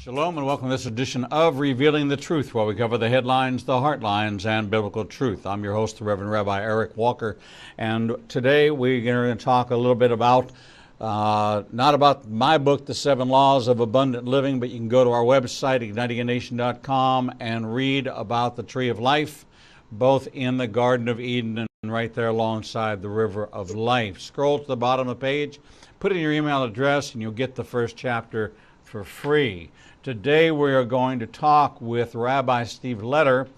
Shalom and welcome to this edition of Revealing the Truth, where we cover the headlines, the heartlines, and biblical truth. I'm your host, the Reverend Rabbi Eric Walker, and today we're going to talk a little bit about, not about my book, The 7 Laws of Abundant Living, but you can go to our website, ignitinganation.com, and read about the Tree of Life, both in the Garden of Eden and right there alongside the River of Life. Scroll to the bottom of the page, put in your email address, and you'll get the first chapter for free. Today we are going to talk with Rabbi Steve Letter,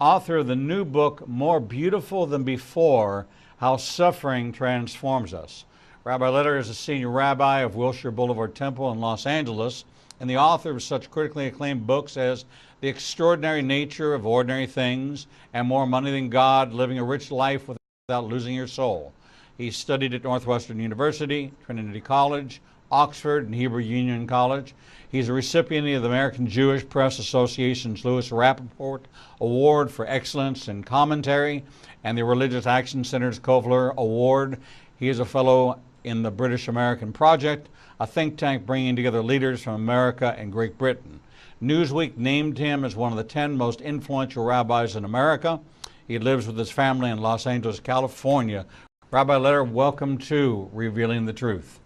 author of the new book, More Beautiful Than Before, How Suffering Transforms Us. Rabbi Letter is a senior rabbi of Wilshire Boulevard Temple in Los Angeles and the author of such critically acclaimed books as The Extraordinary Nature of Ordinary Things and More Money Than God, Living a Rich Life Without Losing Your Soul. He studied at Northwestern University, Trinity College, Oxford, and Hebrew Union College. He's a recipient of the American Jewish Press Association's Louis Rappaport Award for Excellence in Commentary and the Religious Action Center's Kovler Award. He is a fellow in the British American Project, a think tank bringing together leaders from America and Great Britain. Newsweek named him as one of the 10 most influential rabbis in America. He lives with his family in Los Angeles, California. Rabbi Letter, welcome to Revealing the Truth.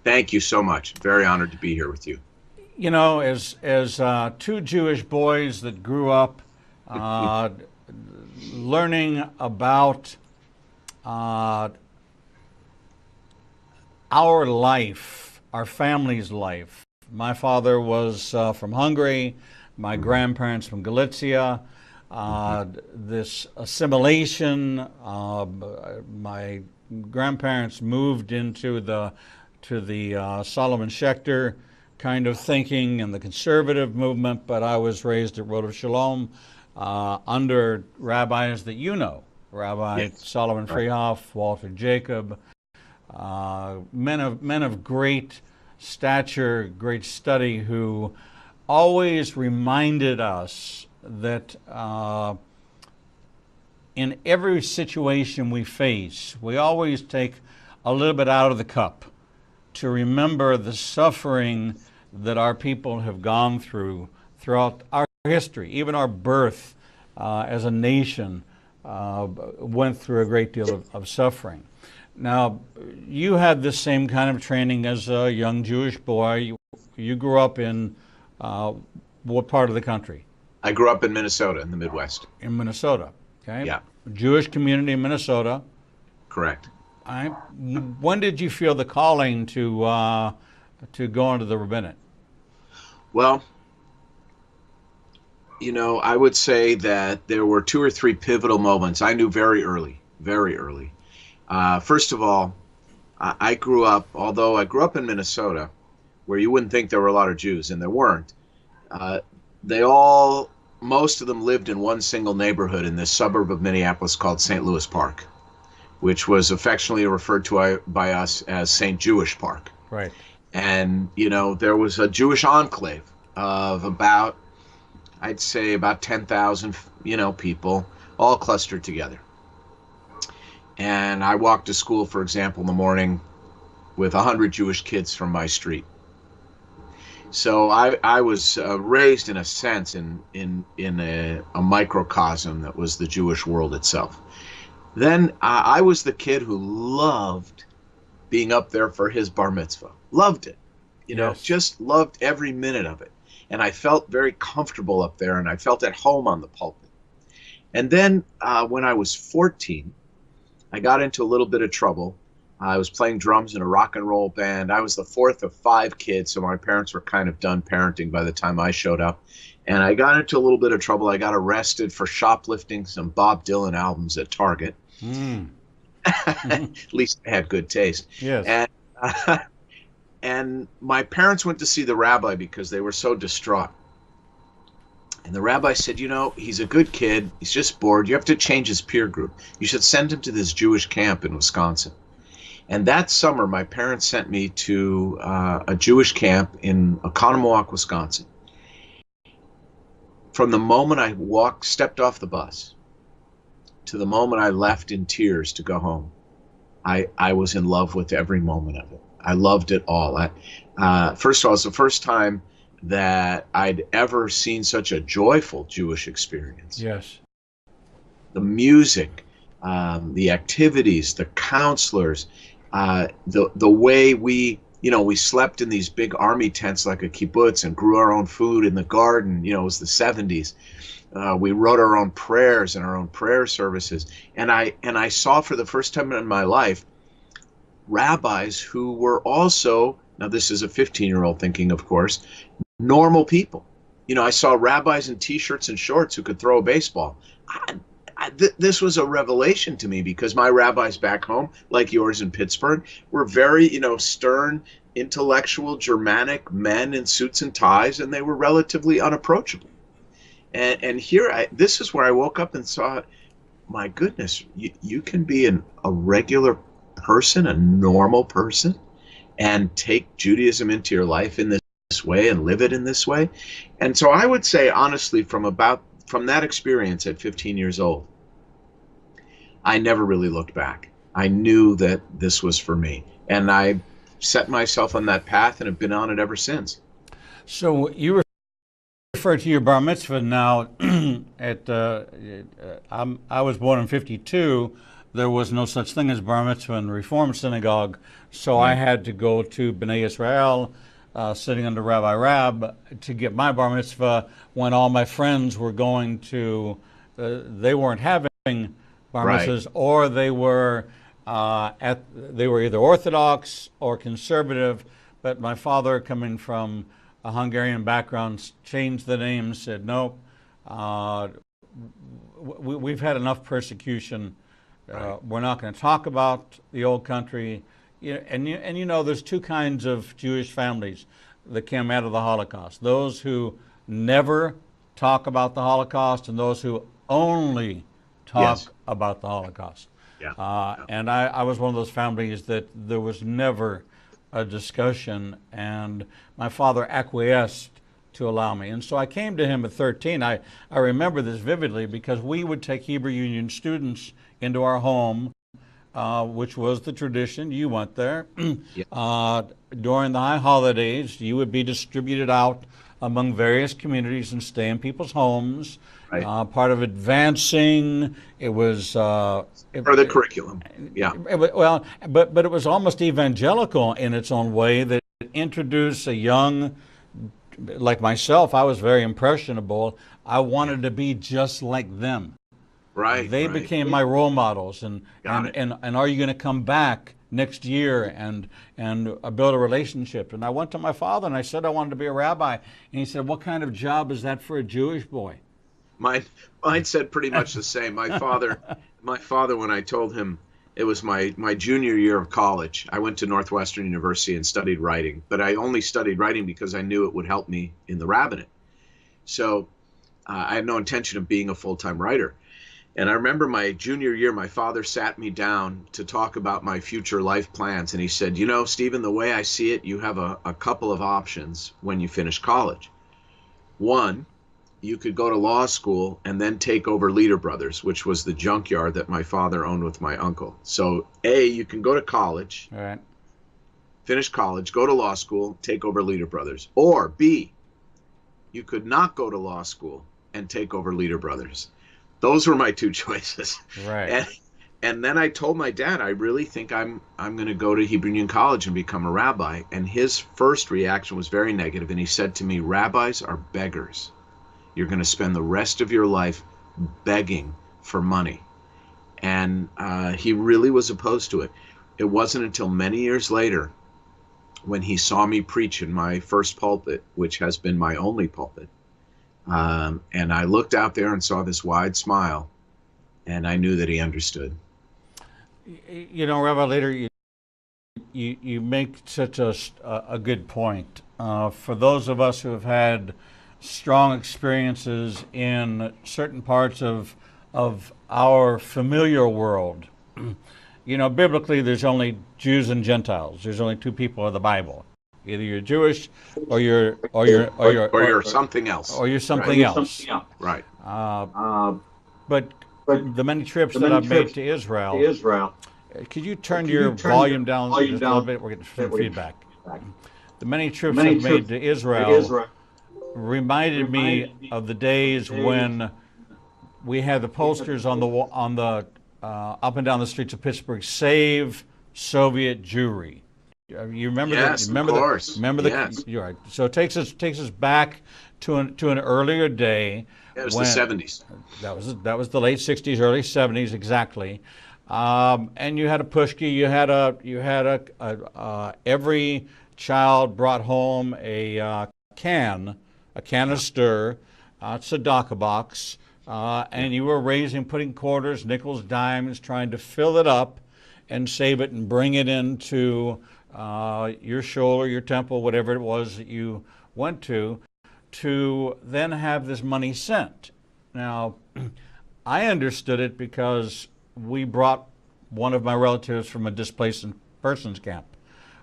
Thank you so much. Very honored to be here with you. You know, as two Jewish boys that grew up learning about our life, our family's life. My father was from Hungary, my grandparents from Galicia. This assimilation, my grandparents moved into the Solomon Schechter kind of thinking and the conservative movement, but I was raised at Road of Shalom under rabbis that you know, Rabbi Solomon Freehoff, Walter Jacob, men of great stature, great study, who always reminded us that in every situation we face, we always take a little bit out of the cup to remember the suffering that our people have gone through throughout our history. Even our birth as a nation went through a great deal of suffering. Now, you had this same kind of training as a young Jewish boy. You grew up in what part of the country? I grew up in Minnesota, in the Midwest. In Minnesota, okay? Yeah. Jewish community in Minnesota. Correct. When did you feel the calling to go into the rabbinate? Well, you know, I would say that there were 2 or 3 pivotal moments. I knew very early, very early. First of all, I grew up, although I grew up in Minnesota, where you wouldn't think there were a lot of Jews, and there weren't. Most of them lived in one single neighborhood in this suburb of Minneapolis called St. Louis Park, which was affectionately referred to by us as St. Jewish Park. Right. And, you know, there was a Jewish enclave of about, I'd say about 10,000, people all clustered together. And I walked to school, for example, in the morning with 100 Jewish kids from my street. So I was raised, in a sense, in a microcosm that was the Jewish world itself. Then I was the kid who loved being up there for his Bar Mitzvah. Loved it. Just loved every minute of it. And I felt very comfortable up there, and I felt at home on the pulpit. And then when I was 14, I got into a little bit of trouble. I was playing drums in a rock and roll band. I was the 4th of 5 kids, so my parents were kind of done parenting by the time I showed up. And I got into a little bit of trouble. I got arrested for shoplifting some Bob Dylan albums at Target. At least I had good taste. Yes. And my parents went to see the rabbi because they were so distraught. And the rabbi said, he's a good kid. He's just bored. You have to change his peer group. You should send him to this Jewish camp in Wisconsin. And that summer, my parents sent me to a Jewish camp in Oconomowoc, Wisconsin. From the moment I stepped off the bus to the moment I left in tears to go home, I was in love with every moment of it. I loved it all. First of all, it's the first time that I'd ever seen such a joyful Jewish experience. Yes. The music, the activities, the counselors, the way we slept in these big army tents like a kibbutz and grew our own food in the garden. It was the 70s. We wrote our own prayers and our own prayer services. And I saw for the first time in my life rabbis who were also, now this is a 15-year-old thinking, of course, normal people. I saw rabbis in T-shirts and shorts who could throw a baseball. This was a revelation to me, because my rabbis back home, like yours in Pittsburgh, were very, stern, intellectual, Germanic men in suits and ties, and they were relatively unapproachable. And here, this is where I woke up and saw, my goodness, you can be a regular person, a normal person, and take Judaism into your life in this way and live it in this way. And so I would say, honestly, from that experience at 15 years old, I never really looked back. I knew that this was for me, and I set myself on that path and have been on it ever since. So you refer to your bar mitzvah now. I was born in 52. There was no such thing as bar mitzvah in the Reform synagogue, so I had to go to Bnei Israel, sitting under Rabbi Rab, to get my bar mitzvah when all my friends were going to. They weren't having bar mitzvahs, or they were either Orthodox or conservative. But my father, coming from a Hungarian background, changed the name, said, nope, we've had enough persecution. We're not going to talk about the old country. There's two kinds of Jewish families that came out of the Holocaust. Those who never talk about the Holocaust, and those who only talk about the Holocaust. And I was one of those families that there was never a discussion, and my father acquiesced to allow me. And so I came to him at 13. I remember this vividly, because we would take Hebrew Union students into our home, which was the tradition. You went there. During the high holidays, you would be distributed out among various communities and stay in people's homes. Part of advancing, it was part of the curriculum. But it was almost evangelical in its own way, that it introduced a young, like myself. I was very impressionable. I wanted to be just like them. They became my role models, and are you going to come back next year and build a relationship? And I went to my father and I said I wanted to be a rabbi, and he said, what kind of job is that for a Jewish boy? Mine said pretty much the same. My father, when I told him it was my junior year of college, I went to Northwestern University and studied writing, but I only studied writing because I knew it would help me in the rabbinate. So I had no intention of being a full-time writer. And I remember my junior year, my father sat me down to talk about my future life plans. And he said, Stephen, the way I see it, you have a couple of options when you finish college. One, you could go to law school and then take over Leader Brothers, which was the junkyard that my father owned with my uncle. So A, you can go to college, finish college, go to law school, take over Leader Brothers. Or B, you could not go to law school and take over Leader Brothers. Those were my two choices. And then I told my dad, I really think I'm going to go to Hebrew Union College and become a rabbi. And his first reaction was very negative. And he said to me, rabbis are beggars. You're going to spend the rest of your life begging for money. And he really was opposed to it. It wasn't until many years later, when he saw me preach in my first pulpit, which has been my only pulpit, and I looked out there and saw this wide smile, and I knew that he understood. Rabbi, later you make such a good point. For those of us who have had strong experiences in certain parts of our familiar world, biblically there's only Jews and Gentiles. There's only two people of the Bible. Either you're Jewish or you're something else. Or you're something else. Right. But the many trips that I've made to Israel, could you turn your volume down just a little bit? We're getting some feedback. The many trips I've made to Israel, reminded me of the days when we had the posters on the up and down the streets of Pittsburgh, "Save Soviet Jewry." You remember that? Yes, of course. Remember Yes. You're right. So it takes us back to an earlier day. It was the 70s. That was the late '60s, early '70s, exactly. And you had a pushki. You had every child brought home a canister, tzedakah box, and you were putting quarters, nickels, dimes, trying to fill it up and save it and bring it into your shul or your temple, whatever it was that you went to then have this money sent. Now, I understood it because we brought one of my relatives from a displaced persons camp,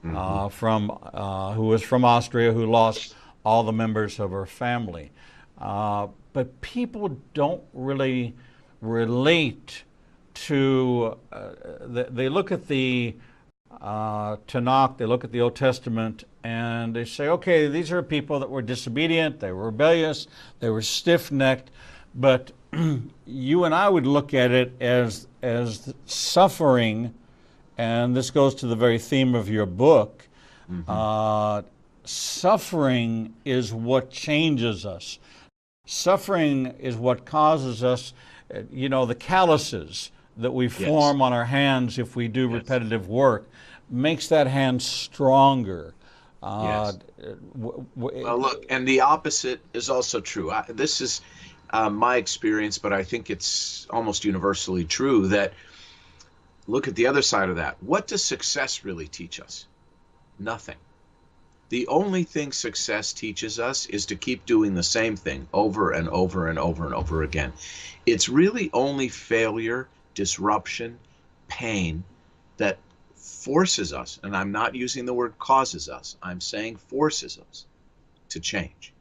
who was from Austria, who lost all the members of her family. But people don't really relate to, they look at the Tanakh, they look at the Old Testament, and they say, okay, these are people that were disobedient, they were rebellious, they were stiff-necked, but you and I would look at it as suffering, and this goes to the very theme of your book. Suffering is what changes us. Suffering is what causes us, the calluses that we form on our hands if we do repetitive work, makes that hand stronger. Well, look, and the opposite is also true. This is my experience, but I think it's almost universally true that, look at the other side of that. What does success really teach us? Nothing. The only thing success teaches us is to keep doing the same thing over and over and over and over again. It's really only failure, disruption, pain that forces us, and I'm not using the word causes us, I'm saying forces us to change.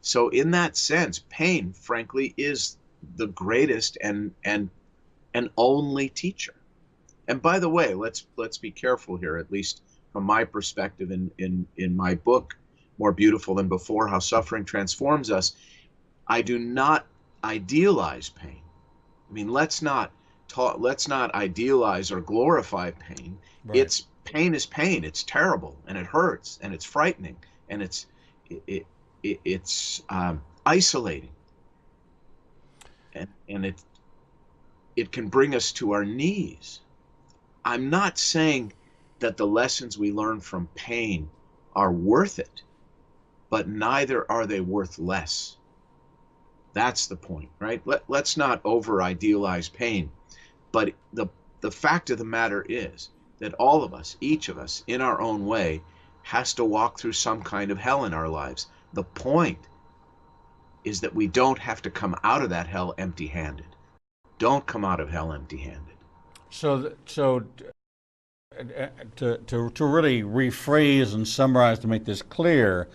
So in that sense, pain, frankly, is the greatest and only teacher. And by the way, let's be careful here, at least from my perspective in my book, More Beautiful Than Before, How Suffering Transforms Us. I do not idealize pain. I mean, let's not idealize or glorify pain. Right. Pain is pain. It's terrible, and it hurts, and it's frightening, and it's isolating, and it can bring us to our knees. I'm not saying that the lessons we learn from pain are worth it, but neither are they worth less. That's the point, right? Let's not over idealize pain. But the fact of the matter is that all of us, each of us, in our own way, has to walk through some kind of hell in our lives. The point is that we don't have to come out of that hell empty-handed. Don't come out of hell empty-handed. So to really rephrase and summarize to make this clear,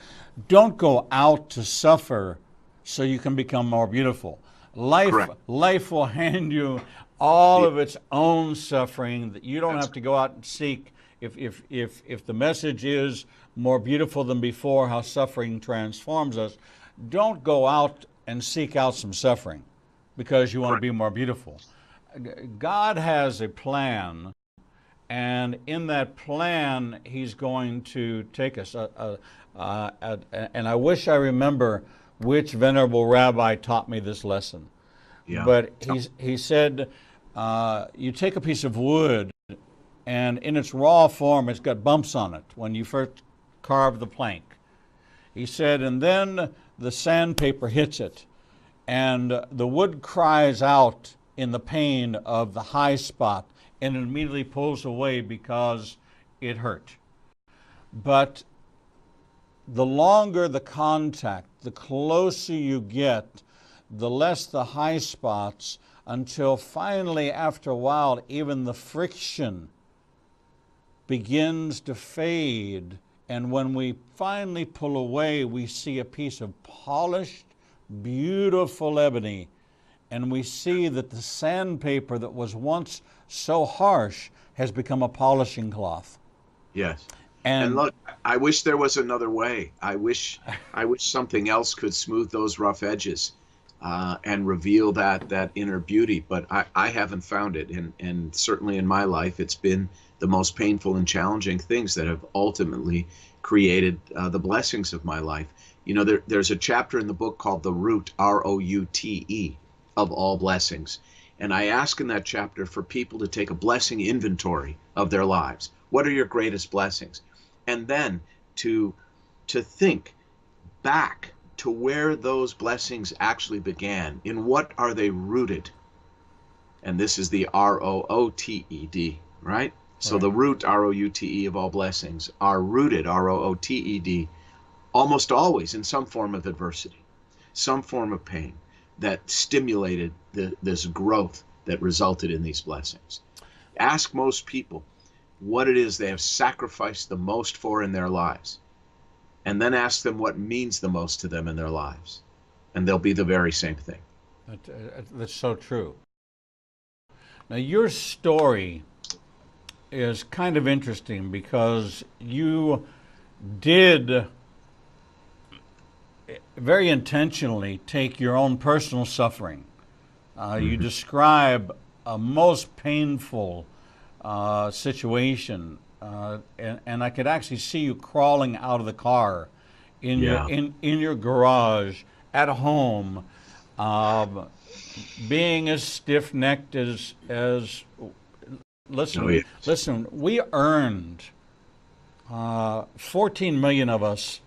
don't go out to suffer so you can become more beautiful. Life will hand you all of its own suffering that you don't have to go out and seek. If the message is more beautiful than before, how suffering transforms us, don't go out and seek out some suffering because you want to be more beautiful. God has a plan, and in that plan, He's going to take us. And I wish I remember which venerable rabbi taught me this lesson. Yeah. But he said, you take a piece of wood, and in its raw form, it's got bumps on it when you first carve the plank. He said, and then the sandpaper hits it, and the wood cries out in the pain of the high spot, and it immediately pulls away because it hurt. But the longer the contact, the closer you get, the less the high spots, until finally, after a while, even the friction begins to fade. And when we finally pull away, we see a piece of polished, beautiful ebony. And we see that the sandpaper that was once so harsh has become a polishing cloth. Yes. And And look, I wish there was another way. I wish something else could smooth those rough edges and reveal that inner beauty. But I haven't found it. And certainly in my life, it's been the most painful and challenging things that have ultimately created the blessings of my life. You know, there's a chapter in the book called The Root, Route, of all blessings. And I ask in that chapter for people to take a blessing inventory of their lives. What are your greatest blessings? And then to think back to where those blessings actually began. In what are they rooted? And this is the Rooted, right? So right. the root, Route, of all blessings are rooted, Rooted, almost always in some form of adversity, some form of pain that stimulated this growth that resulted in these blessings. Ask most people what it is they have sacrificed the most for in their lives, and then ask them what means the most to them in their lives, and they'll be the very same thing. That's so true. Now, your story is kind of interesting because you did very intentionally take your own personal suffering. You describe a most painful situation, and I could actually see you crawling out of the car in your Yeah. in your garage at home, being as stiff-necked as Oh, yeah. listen. We earned 14 million of us,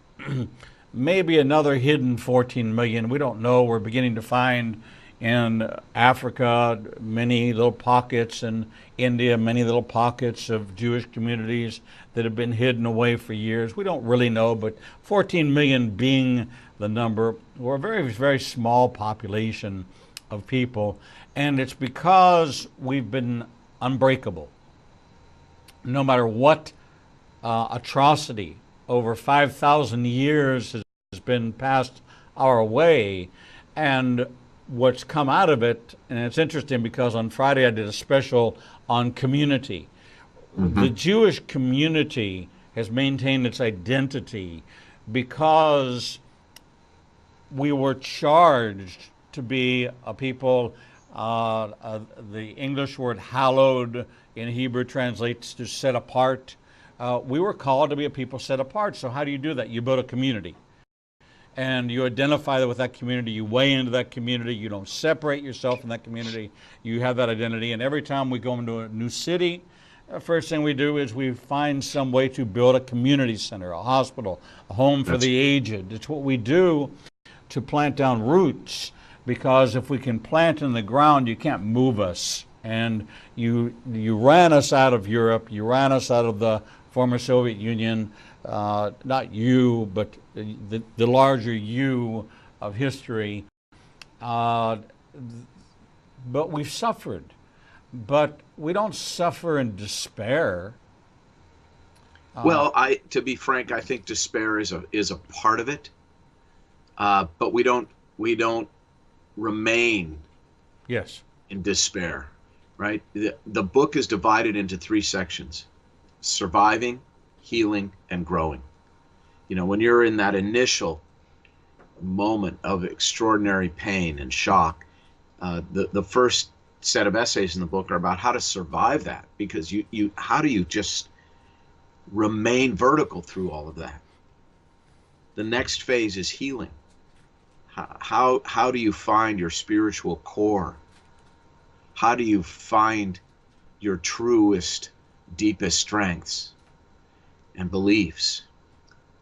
maybe another hidden 14 million. We don't know. We're beginning to find in Africa many little pockets, in India many little pockets of Jewish communities that have been hidden away for years. We don't really know, but 14 million being the number, we're a very, very small population of people, and it's because we've been unbreakable. No matter what atrocity over 5,000 years has been passed our way, and what's come out of it, and it's interesting because on Friday I did a special on community. The Jewish community has maintained its identity because we were charged to be a people. The English word hallowed in Hebrew translates to set apart. We were called to be a people set apart. So how do you do that? You build a community. And you identify with that community, you weigh into that community, you don't separate yourself from that community, you have that identity. And every time we go into a new city, the first thing we do is we find some way to build a community center, a hospital, a home for the aged. It's what we do to plant down roots, because if we can plant in the ground, you can't move us. And you ran us out of Europe, you ran us out of the former Soviet Union, not you, but the larger you of history. But we've suffered. But we don't suffer in despair. Well, to be frank, I think despair is a part of it, but we don't remain Yes. in despair, right? The book is divided into three sections: surviving, healing, and growing. You know, when you're in that initial moment of extraordinary pain and shock, the first set of essays in the book are about how to survive that, because you how do you just remain vertical through all of that? The next phase is healing. How do you find your spiritual core? How do you find your truest, deepest strengths and beliefs?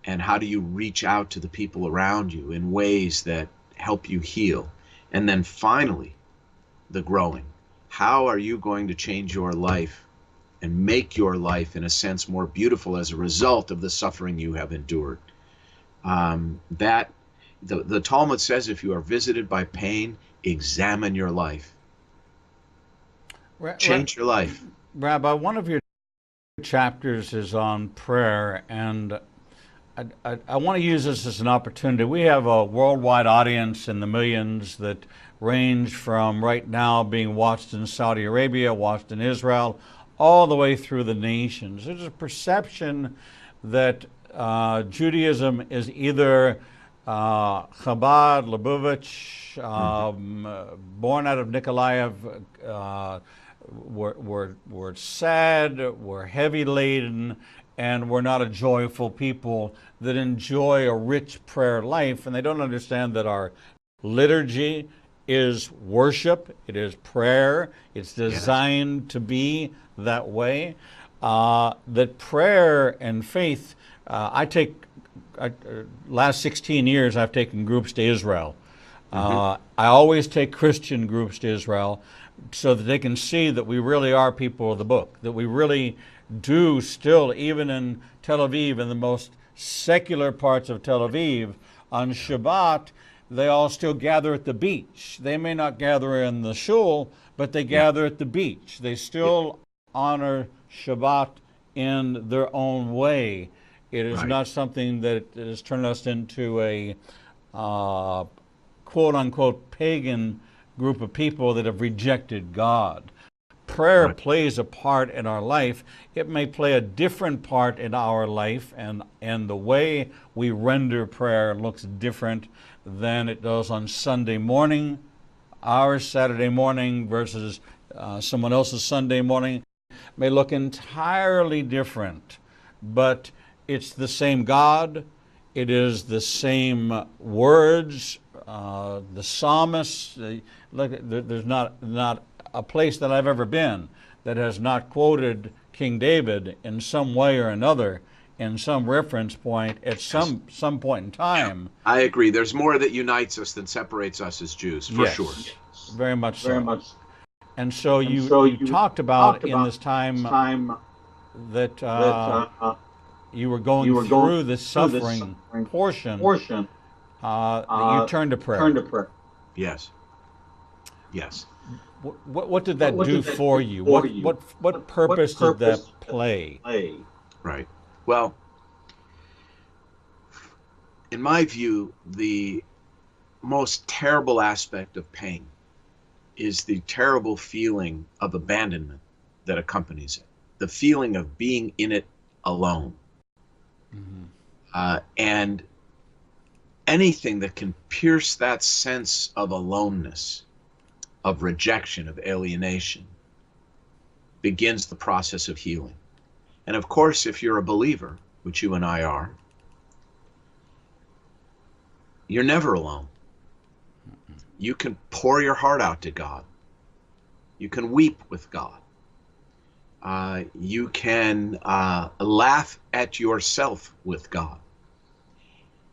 And how do you reach out to the people around you in ways that help you heal? And then finally, the growing. How are you going to change your life and make your life, in a sense, more beautiful as a result of the suffering you have endured? The Talmud says, if you are visited by pain, examine your life. Change your life. Rabbi, one of your chapters is on prayer, and I want to use this as an opportunity. We have a worldwide audience in the millions that range from right now being watched in Saudi Arabia, watched in Israel, all the way through the nations. There's a perception that Judaism is either Chabad, Lubavitch, born out of Nikolaev, we're sad, we're heavy laden, and we're not a joyful people that enjoy a rich prayer life, and they don't understand that our liturgy is worship, it is prayer, it's designed to be that way. That prayer and faith, last 16 years I've taken groups to Israel. I always take Christian groups to Israel so that they can see that we really are people of the book, that we really do still, even in Tel Aviv, in the most secular parts of Tel Aviv, on Shabbat, they all still gather at the beach. They may not gather in the shul, but they gather at the beach. They still honor Shabbat in their own way. It is not something that has turned us into a quote-unquote pagan group of people that have rejected God. Prayer plays a part in our life. It may play a different part in our life, and the way we render prayer looks different than it does on Sunday morning. Our Saturday morning versus someone else's Sunday morning may look entirely different, but it's the same God. It is the same words. The psalmist, there's not a place that I've ever been that has not quoted King David in some way or another, in some reference point at some point in time. I agree. There's more that unites us than separates us as Jews, for sure. Very much so. And so you talked about in this time that you were going through the suffering portion, that you turned to prayer. Yes. What did that do for you? What purpose did that play? Right. Well, in my view, the most terrible aspect of pain is the terrible feeling of abandonment that accompanies it, the feeling of being in it alone. And anything that can pierce that sense of aloneness, of rejection, of alienation, begins the process of healing. And of course, if you're a believer, which you and I are, you're never alone. You can pour your heart out to God. You can weep with God. You can laugh at yourself with God.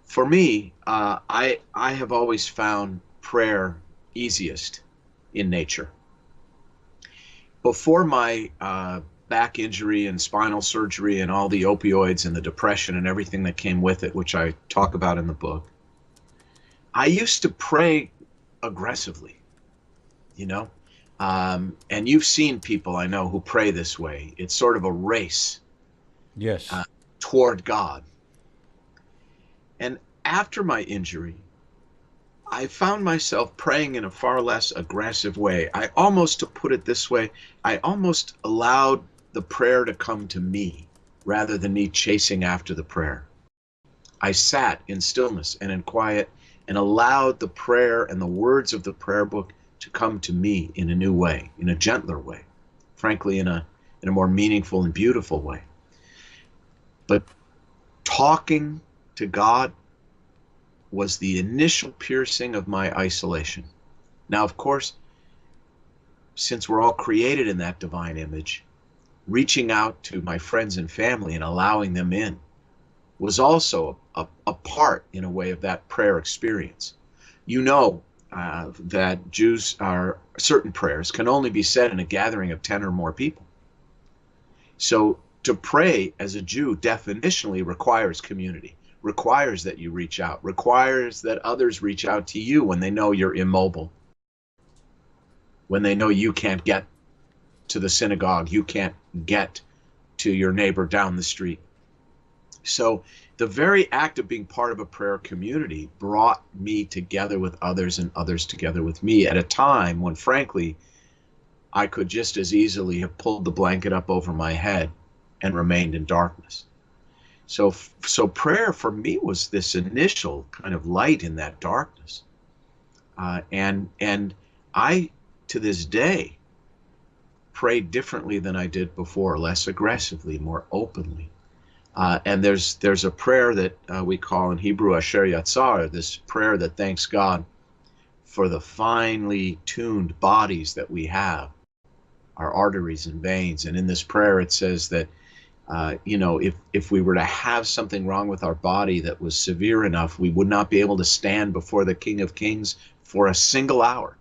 For me, I have always found prayer easiest in nature. Before my back injury and spinal surgery and all the opioids and the depression and everything that came with it, which I talk about in the book, I used to pray aggressively, and you've seen people I know who pray this way. It's sort of a race toward God. And after my injury, I found myself praying in a far less aggressive way. I almost, to put it this way, I almost allowed the prayer to come to me rather than me chasing after the prayer. I sat in stillness and in quiet and allowed the prayer and the words of the prayer book to come to me in a new way, in a gentler way, frankly, in a more meaningful and beautiful way. But talking to God was the initial piercing of my isolation. Now, of course, since we're all created in that divine image, reaching out to my friends and family and allowing them in was also a part, in a way, of that prayer experience. That certain prayers can only be said in a gathering of 10 or more people. So to pray as a Jew definitionally requires community, requires that you reach out, requires that others reach out to you when they know you're immobile, when they know you can't get to the synagogue, you can't get to your neighbor down the street. So the very act of being part of a prayer community brought me together with others and others together with me at a time when, frankly, I could just as easily have pulled the blanket up over my head and remained in darkness. So prayer for me was this initial kind of light in that darkness. And I, to this day, pray differently than I did before, less aggressively, more openly. And there's a prayer that we call in Hebrew Asher Yatzar, this prayer that thanks God for the finely tuned bodies that we have, our arteries and veins. And in this prayer, it says that, if we were to have something wrong with our body that was severe enough, we would not be able to stand before the King of Kings for a single hour.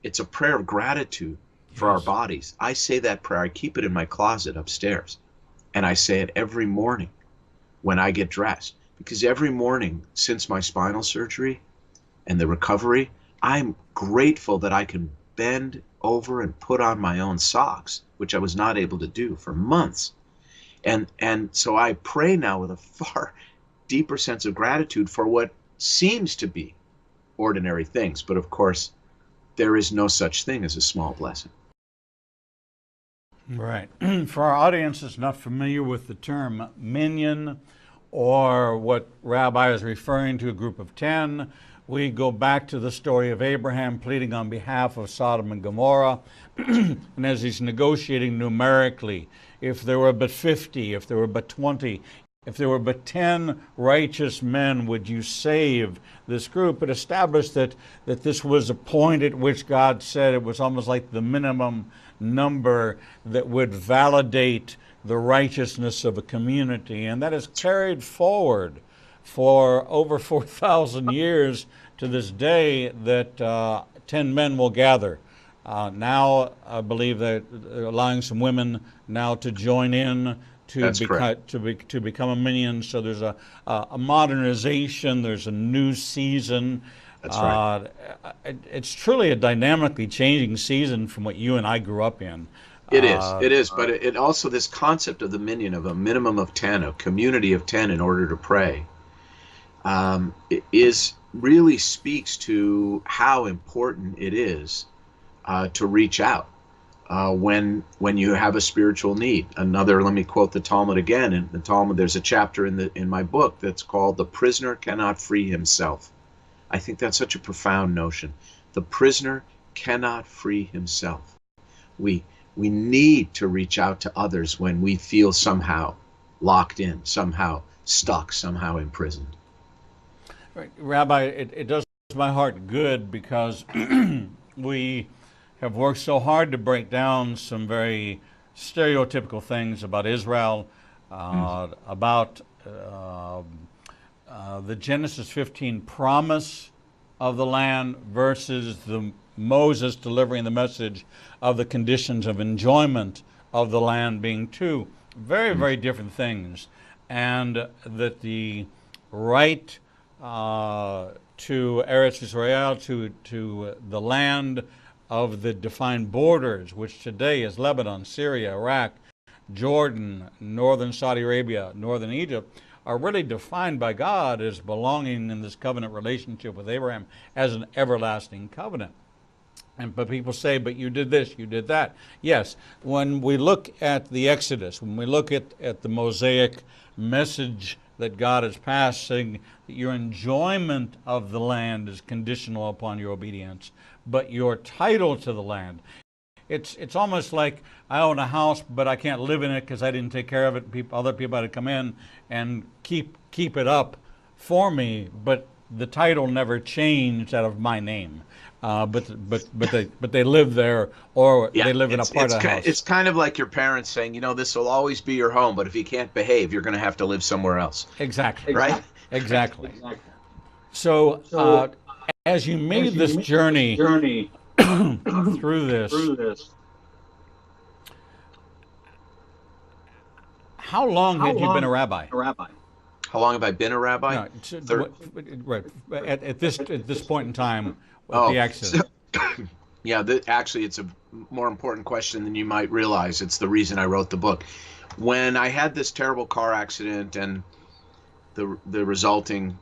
It's a prayer of gratitude for our bodies. I say that prayer. I keep it in my closet upstairs. And I say it every morning when I get dressed. Because every morning since my spinal surgery and the recovery, I'm grateful that I can bend over and put on my own socks, which I was not able to do for months. And so I pray now with a far deeper sense of gratitude for what seems to be ordinary things. But of course, there is no such thing as a small blessing. Right. For our audience that's not familiar with the term Minion, or what Rabbi is referring to, a group of 10, we go back to the story of Abraham pleading on behalf of Sodom and Gomorrah. And as he's negotiating numerically, if there were but 50, if there were but 20, if there were but 10 righteous men, would you save this group? It established that this was a point at which God said it was almost like the minimum number that would validate the righteousness of a community. And that is carried forward for over 4,000 years to this day, that 10 men will gather. Now, I believe that allowing some women now to join in to become a minion. So there's a modernization. There's a new season. That's right. It's truly a dynamically changing season from what you and I grew up in. It is. But it also, this concept of the minion, of a minimum of 10, a community of 10 in order to pray, really speaks to how important it is to reach out when you have a spiritual need. Let me quote the Talmud again. In the Talmud, there's a chapter in my book that's called "The Prisoner Cannot Free Himself." I think that's such a profound notion. The prisoner cannot free himself. We need to reach out to others when we feel somehow locked in, somehow stuck, somehow imprisoned. Right. Rabbi, it does my heart good, because we have worked so hard to break down some very stereotypical things about Israel, about the Genesis 15 promise of the land versus the Moses delivering the message of the conditions of enjoyment of the land, being two very, very different things. And that the right to Eretz Israel, to the land of the defined borders, which today is Lebanon, Syria, Iraq, Jordan, northern Saudi Arabia, northern Egypt, are really defined by God as belonging in this covenant relationship with Abraham as an everlasting covenant. But people say, but you did this, you did that. Yes, when we look at the Exodus, when we look at the Mosaic message that God is passing, your enjoyment of the land is conditional upon your obedience, but your title to the land, it's almost like I own a house, but I can't live in it because I didn't take care of it. Other people had to come in and keep it up for me, but the title never changed out of my name. But they live there, or they live in a part of the house. It's kind of like your parents saying, this will always be your home, but if you can't behave, you're going to have to live somewhere else. Exactly. Right? Exactly. So as you made this journey through this, how long had you been a rabbi? How long have I been a rabbi? No, right. At this point in time, the accident. Actually, it's a more important question than you might realize. It's the reason I wrote the book. When I had this terrible car accident and the resulting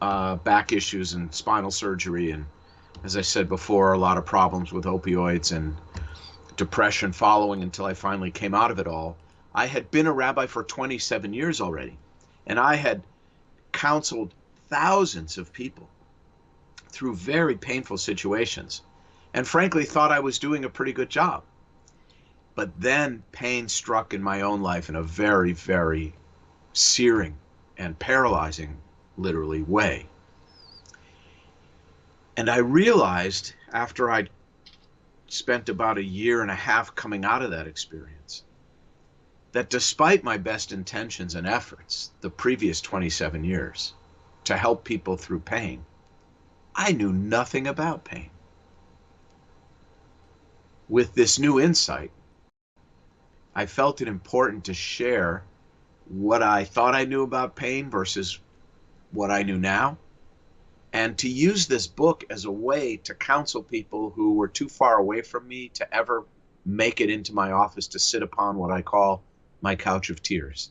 back issues and spinal surgery, and as I said before, a lot of problems with opioids and depression following until I finally came out of it all, I had been a rabbi for 27 years already, and I had counseled thousands of people through very painful situations, and frankly thought I was doing a pretty good job. But then pain struck in my own life in a very, very searing and paralyzing, literally, way. And I realized after I'd spent about 1.5 years coming out of that experience, that despite my best intentions and efforts the previous 27 years to help people through pain, I knew nothing about pain. With this new insight, I felt it important to share what I thought I knew about pain versus what I knew now, and to use this book as a way to counsel people who were too far away from me to ever make it into my office to sit upon what I call my couch of tears.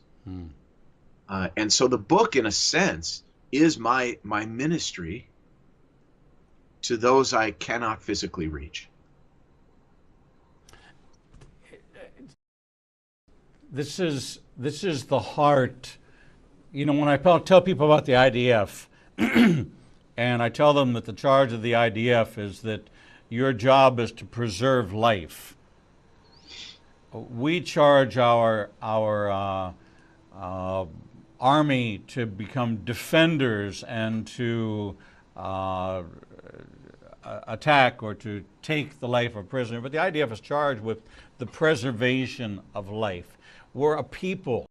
And so the book, in a sense, is my ministry to those I cannot physically reach. This is the heart. You know, when I tell people about the IDF, and I tell them that the charge of the IDF is that your job is to preserve life. We charge our army to become defenders and to attack or to take the life of a prisoner. But the IDF is charged with the preservation of life. We're a people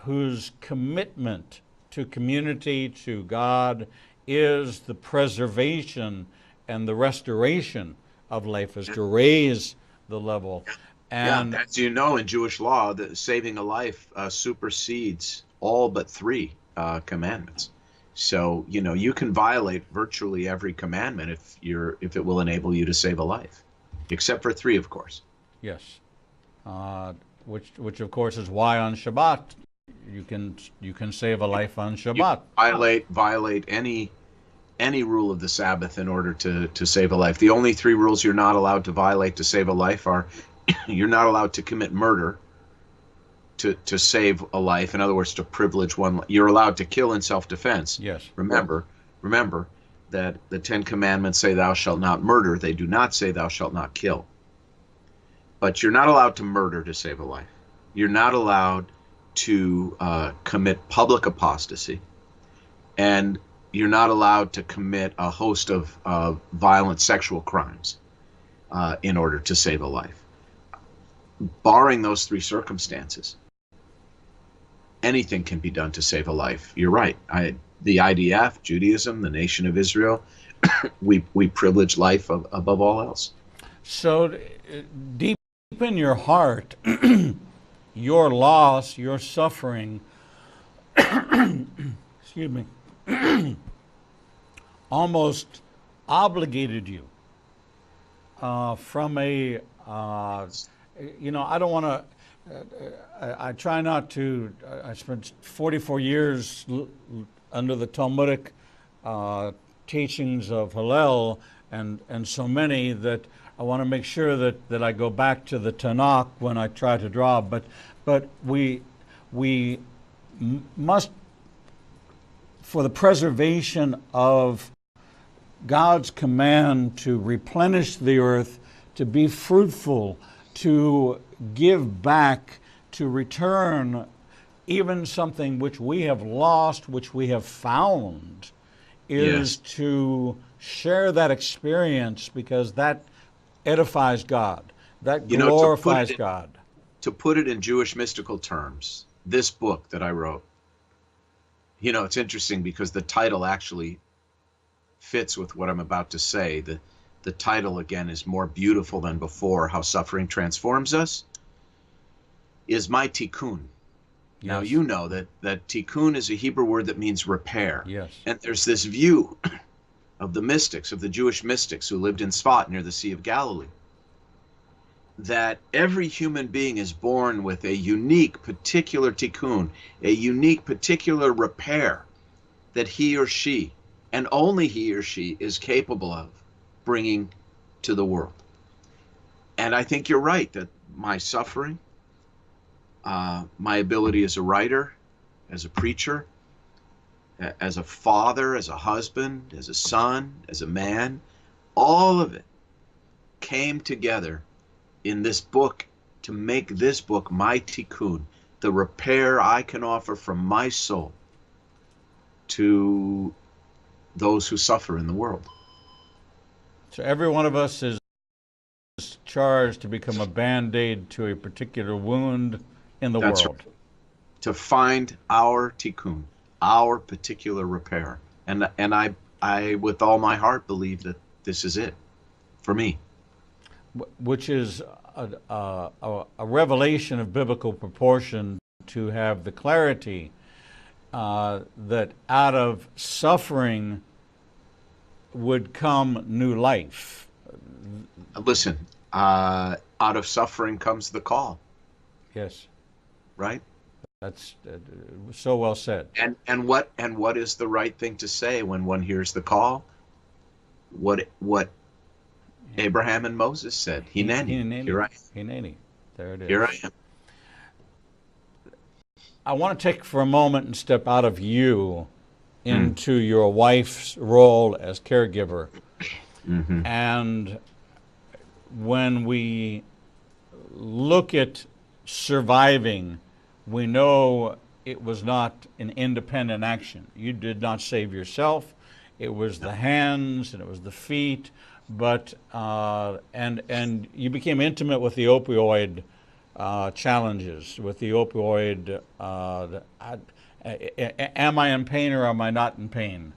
whose commitment to community, to God, is the preservation and the restoration of life, is to raise the level. And yeah, as you know, in Jewish law, that saving a life supersedes all but 3 commandments. So, you know, you can violate virtually every commandment if it will enable you to save a life, except for 3, of course. Yes, which of course is why on Shabbat you can save a life on Shabbat. You violate any rule of the Sabbath in order to save a life. The only 3 rules you're not allowed to violate to save a life are you're not allowed to commit murder to save a life. In other words, to privilege one. You're allowed to kill in self-defense. Yes. Remember that the 10 commandments say thou shalt not murder. They do not say thou shalt not kill. But you're not allowed to murder to save a life. You're not allowed to commit public apostasy, and you're not allowed to commit a host of violent sexual crimes in order to save a life. Barring those 3 circumstances, anything can be done to save a life. You're right. The IDF, Judaism, the nation of Israel, we privilege life above all else. So deep in your heart, your loss, your suffering, excuse me, almost obligated you from a, you know, I don't want to, I try not to, I spent 44 years under the Talmudic teachings of Hillel, and so many that I want to make sure that I go back to the Tanakh when I try to draw, but we must, for the preservation of God's command to replenish the earth, to be fruitful, to give back, to return even something which we have lost, which we have found, is Yes. to share that experience, because that edifies God, that glorifies God. To put it in Jewish mystical terms, this book that I wrote, you know, it's interesting because the title actually fits with what I'm about to say. The title, again, is more beautiful than before, How Suffering Transforms Us, is my tikkun. Yes. Now, you know that tikkun is a Hebrew word that means repair. Yes. And there's this view of the mystics, of the Jewish mystics who lived in Sfat near the Sea of Galilee, that every human being is born with a unique, particular tikkun, a unique, particular repair that he or she, and only he or she, is capable of bringing to the world. And I think you're right that my suffering, my ability as a writer, as a preacher, as a father, as a husband, as a son, as a man, all of it came together in this book to make this book my tikkun, the repair I can offer from my soul to those who suffer in the world. So every one of us is charged to become a Band-Aid to a particular wound in the That's world. right. To find our tikkun, our particular repair. And I with all my heart believe that this is it for me. Which is a revelation of biblical proportion, to have the clarity that out of suffering would come new life. Listen, out of suffering comes the call. Yes, Right? that's so well said. And what is the right thing to say when one hears the call? What Abraham and Moses said, Hineni, here I am. Hineni. There it is. Here I am. I want to take for a moment and step out of you into your wife's role as caregiver. Mm-hmm. And when we look at surviving, we know it was not an independent action. You did not save yourself. It was the hands and it was the feet, but and you became intimate with the opioid challenges, with the opioid. Am I in pain or am I not in pain?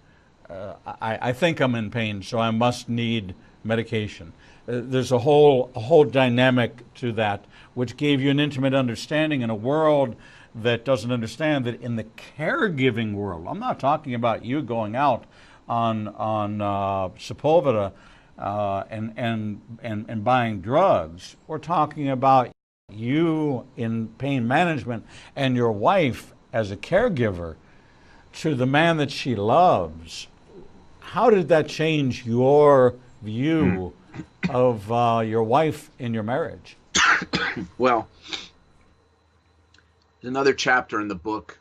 I think I'm in pain, so I must need medication. There's a whole dynamic to that, which gave you an intimate understanding in a world that doesn't understand that in the caregiving world. I'm not talking about you going out on Sepulveda and buying drugs. We're talking about you in pain management and your wife as a caregiver to the man that she loves. How did that change your view of your wife in your marriage? Well, there's another chapter in the book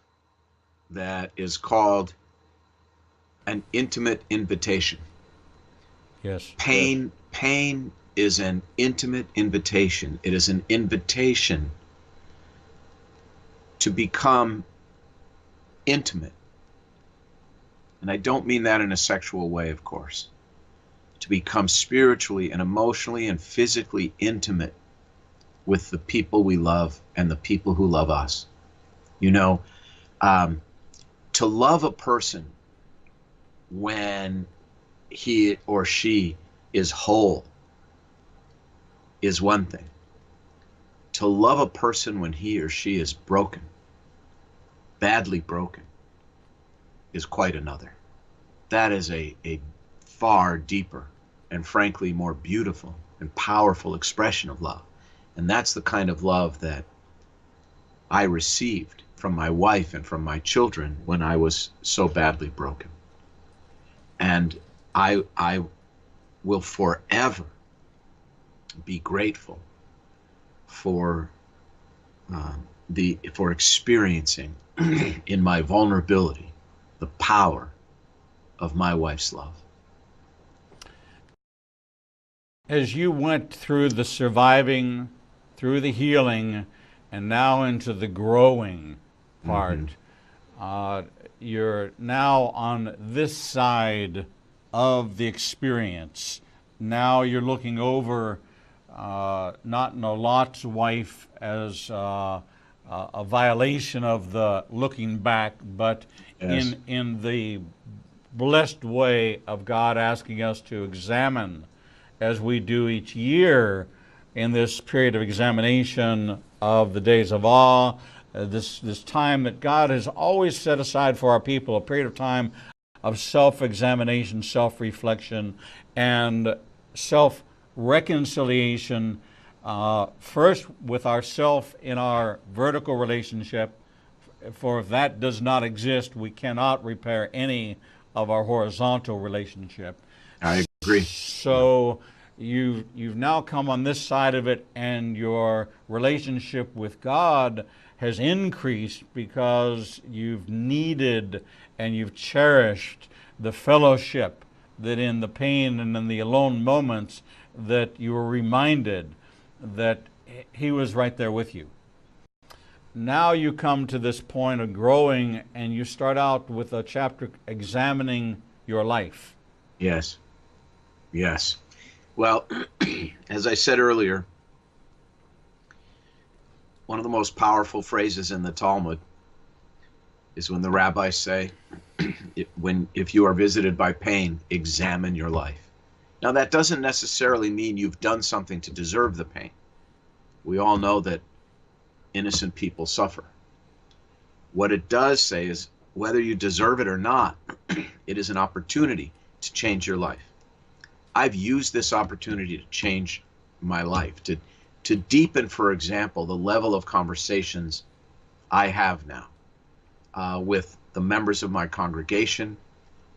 that is called An Intimate Invitation. Yes. Pain is an intimate invitation. It is an invitation to become intimate. And I don't mean that in a sexual way, of course. To become spiritually and emotionally and physically intimate with the people we love and the people who love us. You know, to love a person when he or she is whole is one thing. To love a person when he or she is broken, badly broken, is quite another. That is a far deeper and frankly more beautiful and powerful expression of love. And that's the kind of love that I received from my wife and from my children when I was so badly broken. And I will forever be grateful for for experiencing in my vulnerability the power of my wife's love. As you went through the surviving, through the healing, and now into the growing part, you're now on this side of the experience. Now you're looking over not in Lot's wife as a violation of the looking back, but Yes. in the blessed way of God asking us to examine, as we do each year in this period of examination of the days of awe, this time that God has always set aside for our people, a period of time of self-examination, self-reflection, and self-reconciliation, first with ourself in our vertical relationship, for if that does not exist, we cannot repair any of our horizontal relationship. I agree. So you've now come on this side of it, and your relationship with God has increased because you've needed and you've cherished the fellowship that in the pain and in the alone moments that you were reminded that he was right there with you. Now you come to this point of growing and you start out with a chapter examining your life. Yes. Yes. Well, as I said earlier, one of the most powerful phrases in the Talmud is when the rabbis say, if you are visited by pain, examine your life. Now, that doesn't necessarily mean you've done something to deserve the pain. We all know that innocent people suffer. What it does say is, whether you deserve it or not, it is an opportunity to change your life. I've used this opportunity to change my life, to deepen, for example, the level of conversations I have now with the members of my congregation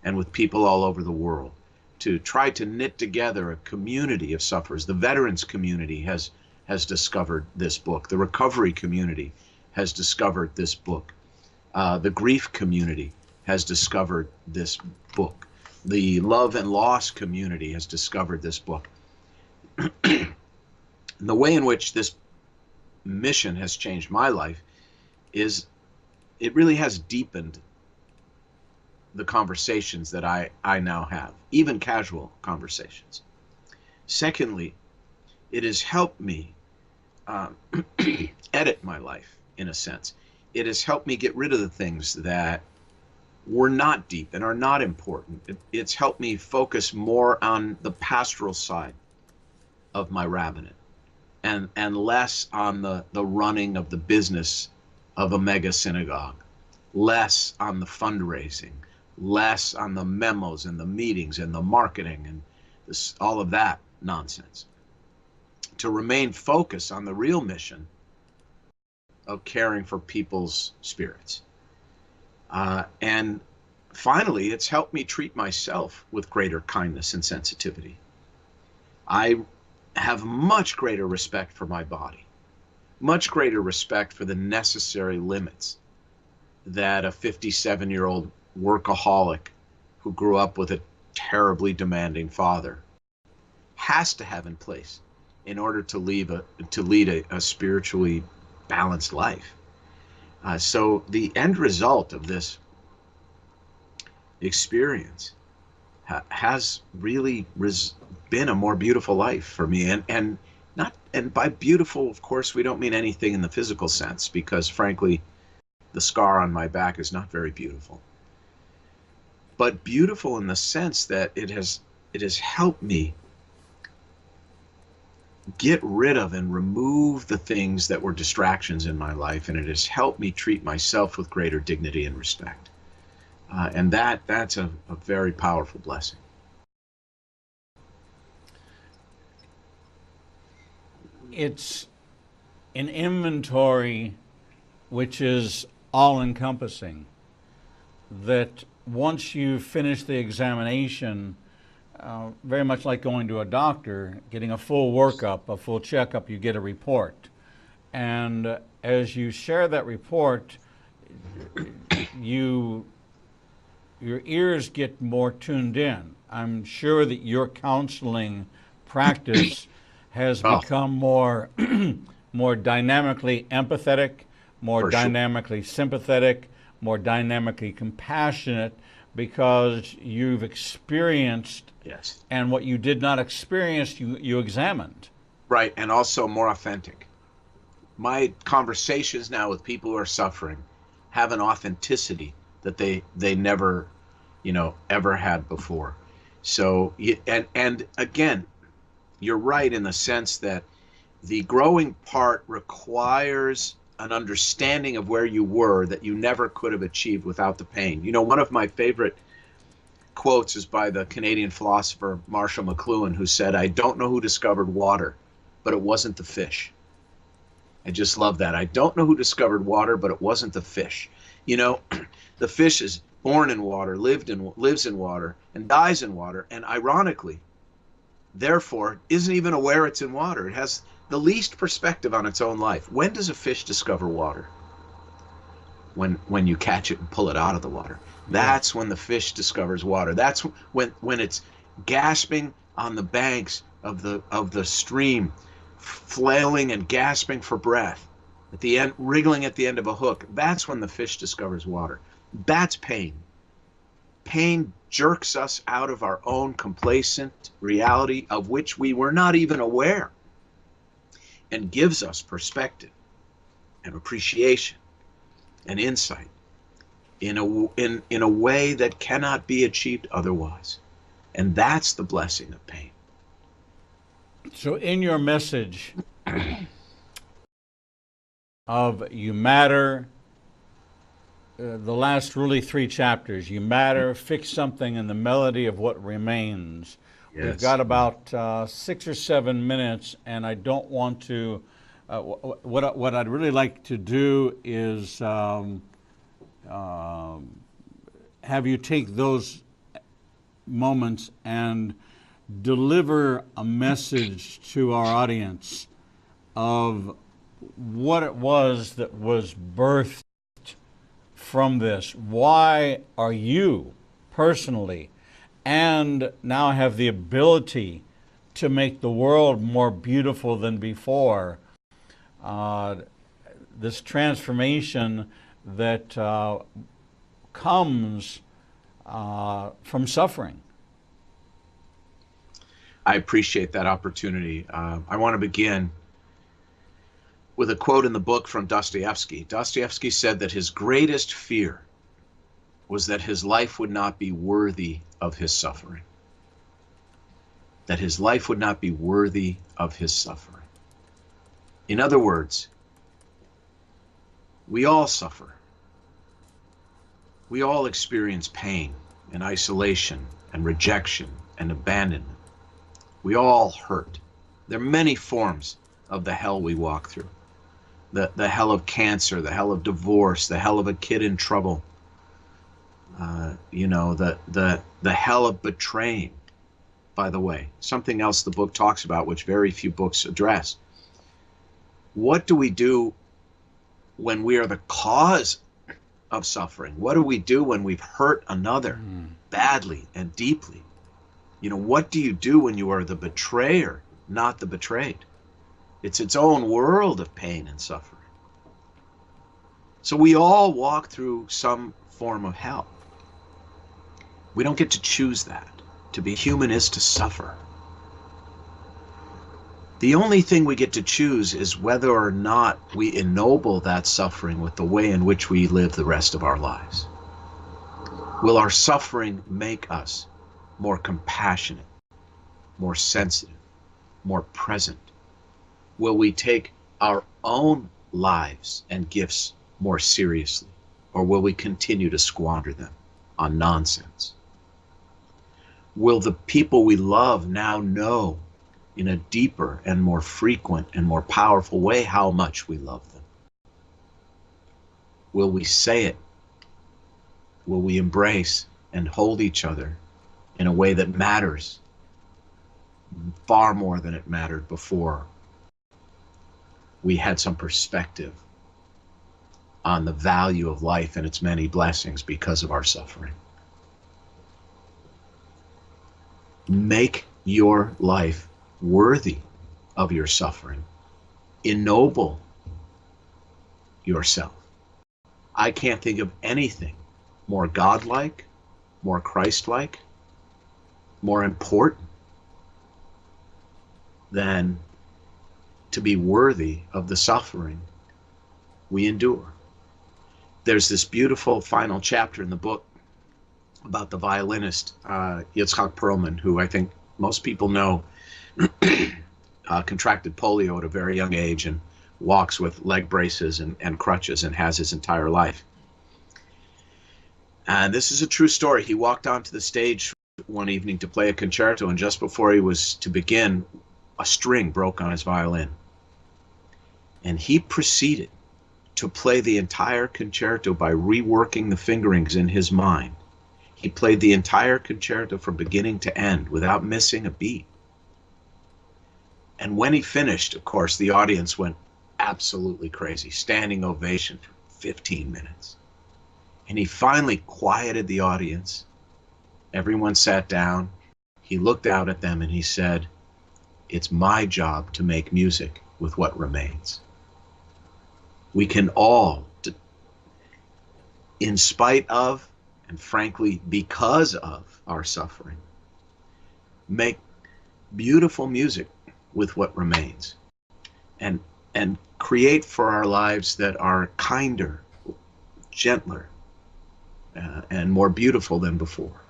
and with people all over the world, to try to knit together a community of sufferers. The veterans community has discovered this book. The recovery community has discovered this book. The grief community has discovered this book. The love and loss community has discovered this book. The way in which this mission has changed my life is it really has deepened the conversations that I now have, even casual conversations. Secondly, it has helped me edit my life, in a sense. It has helped me get rid of the things that were not deep and are not important. It's helped me focus more on the pastoral side of my rabbinate and less on the running of the business of a mega synagogue, less on the fundraising, less on the memos and the meetings and the marketing and all of that nonsense. To remain focused on the real mission of caring for people's spirits. And finally, it's helped me treat myself with greater kindness and sensitivity. I have much greater respect for my body, much greater respect for the necessary limits that a 57-year-old workaholic who grew up with a terribly demanding father has to have in place in order to lead a spiritually balanced life. So the end result of this experience has really been a more beautiful life for me, and by beautiful, of course, we don't mean anything in the physical sense, because frankly, the scar on my back is not very beautiful. But beautiful in the sense that it has helped me get rid of and remove the things that were distractions in my life, and it has helped me treat myself with greater dignity and respect. And that's a very powerful blessing. It's an inventory which is all-encompassing, that once you finish the examination, very much like going to a doctor, getting a full workup, a full checkup, you get a report. And as you share that report, your ears get more tuned in. I'm sure that your counseling practice has become more dynamically empathetic, more dynamically sympathetic, more dynamically compassionate, because you've experienced, yes, and what you did not experience, you examined. Right, and also more authentic. My conversations now with people who are suffering have an authenticity that they never, ever had before. So, and again, you're right in the sense that the growing part requires an understanding of where you were that you never could have achieved without the pain. One of my favorite quotes is by the Canadian philosopher Marshall McLuhan, who said, "I don't know who discovered water, but it wasn't the fish." I just love that. I don't know who discovered water, but it wasn't the fish. The fish is born in water, lives in water, and dies in water, and ironically, therefore, isn't even aware it's in water. It has the least perspective on its own life. When does a fish discover water? when you catch it and pull it out of the water. That's when the fish discovers water. That's when it's gasping on the banks of the stream, flailing and gasping for breath, at the end, wriggling at the end of a hook. That's when the fish discovers water. That's pain. Pain jerks us out of our own complacent reality of which we were not even aware, and gives us perspective and appreciation and insight in a way that cannot be achieved otherwise. And that's the blessing of pain. So in your message of you matter, the last really 3 chapters, you matter, fix something in the melody of what remains. Yes. We've got about 6 or 7 minutes, and I don't want to, what I'd really like to do is have you take those moments and deliver a message to our audience of what it was that was birthed from this. Why are you personally, and now have the ability to make the world more beautiful than before, this transformation that comes from suffering? I appreciate that opportunity. I want to begin with a quote in the book from Dostoevsky. Dostoevsky said that his greatest fear was that his life would not be worthy of his suffering. That his life would not be worthy of his suffering. In other words, we all suffer. We all experience pain and isolation and rejection and abandonment. We all hurt. There are many forms of the hell we walk through. The hell of cancer, the hell of divorce, the hell of a kid in trouble, the hell of betraying, by the way. Something else the book talks about, which very few books address. What do we do when we are the cause of suffering? What do we do when we've hurt another badly and deeply? What do you do when you are the betrayer, not the betrayed? It's its own world of pain and suffering. So we all walk through some form of hell. We don't get to choose that. To be human is to suffer. The only thing we get to choose is whether or not we ennoble that suffering with the way in which we live the rest of our lives. Will our suffering make us more compassionate, more sensitive, more present? Will we take our own lives and gifts more seriously, or will we continue to squander them on nonsense? Will the people we love now know in a deeper and more frequent and more powerful way how much we love them? Will we say it? Will we embrace and hold each other in a way that matters far more than it mattered before we had some perspective on the value of life and its many blessings because of our suffering? Make your life worthy of your suffering. Ennoble yourself. I can't think of anything more godlike, more Christ-like, more important than to be worthy of the suffering we endure. There's this beautiful final chapter in the book about the violinist Yitzhak Perlman, who I think most people know contracted polio at a very young age and walks with leg braces and crutches and has his entire life. And this is a true story. He walked onto the stage one evening to play a concerto, and just before he was to begin, a string broke on his violin. And he proceeded to play the entire concerto by reworking the fingerings in his mind. He played the entire concerto from beginning to end without missing a beat. And when he finished, of course, the audience went absolutely crazy. Standing ovation for 15 minutes. And he finally quieted the audience. Everyone sat down. He looked out at them and he said, "It's my job to make music with what remains." We can all, in spite of, and frankly, because of our suffering, make beautiful music with what remains, and create for our lives that are kinder, gentler, and more beautiful than before.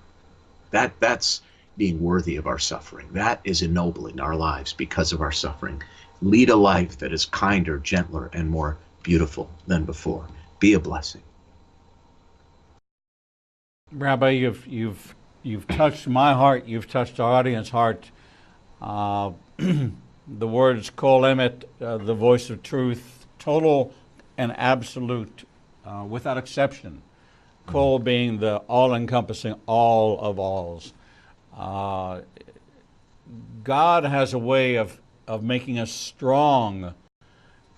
That's being worthy of our suffering. That is ennobling our lives because of our suffering. Lead a life that is kinder, gentler, and more beautiful than before. Be a blessing. Rabbi, you've touched my heart. You've touched our audience heart. The words "Kol Emet," the voice of truth, total and absolute, without exception. Kol being the all-encompassing all of alls. God has a way of making us strong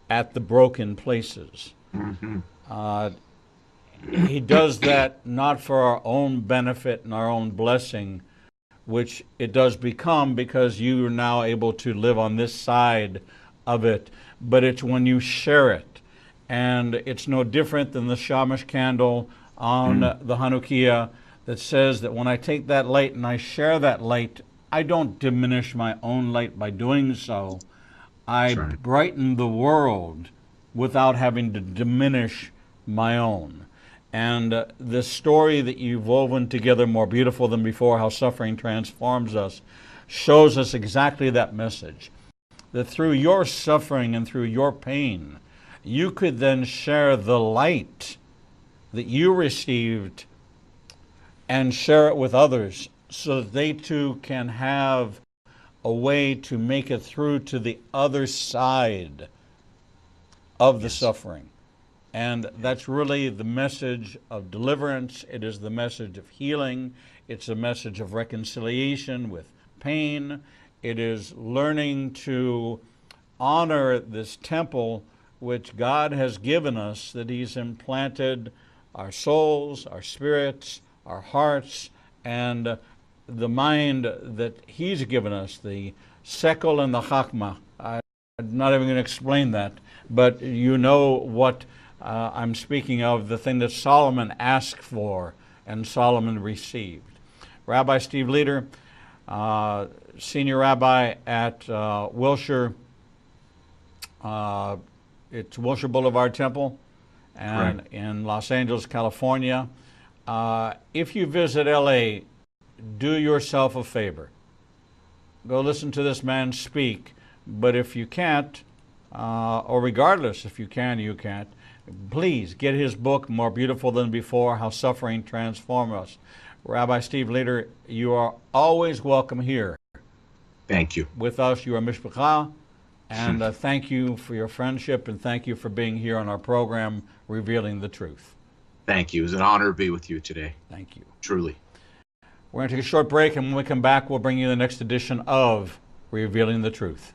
at the broken places. He does that not for our own benefit and our own blessing, which it does become because you are now able to live on this side of it, but it's when you share it. And it's no different than the Shamash candle on the Hanukkah that says that when I take that light and I share that light, I don't diminish my own light by doing so. I brighten the world without having to diminish my own. And the story that you've woven together, More Beautiful Than Before, How Suffering Transforms Us, shows us exactly that message. That through your suffering and through your pain, you could then share the light that you received and share it with others so that they too can have a way to make it through to the other side of the suffering. And that's really the message of deliverance. It is the message of healing. It's a message of reconciliation with pain. It is learning to honor this temple which God has given us, that He's implanted our souls, our spirits, our hearts, and the mind that He's given us, the sekel and the chachma. I'm not even going to explain that, but you know what I'm speaking of, the thing that Solomon asked for and Solomon received. Rabbi Steve Leder, Senior Rabbi at Wilshire, it's Wilshire Boulevard Temple, and in Los Angeles, California. If you visit LA, do yourself a favor. Go listen to this man speak, but if you can't, or regardless if you can, you can't, please get his book, More Beautiful Than Before, How Suffering Transforms Us. Rabbi Steve Leder, you are always welcome here. Thank you. With us, you are mishpacha, and thank you for your friendship, and thank you for being here on our program, Revealing the Truth. Thank you. It was an honor to be with you today. Thank you. Truly. We're going to take a short break, and when we come back, we'll bring you the next edition of Revealing the Truth.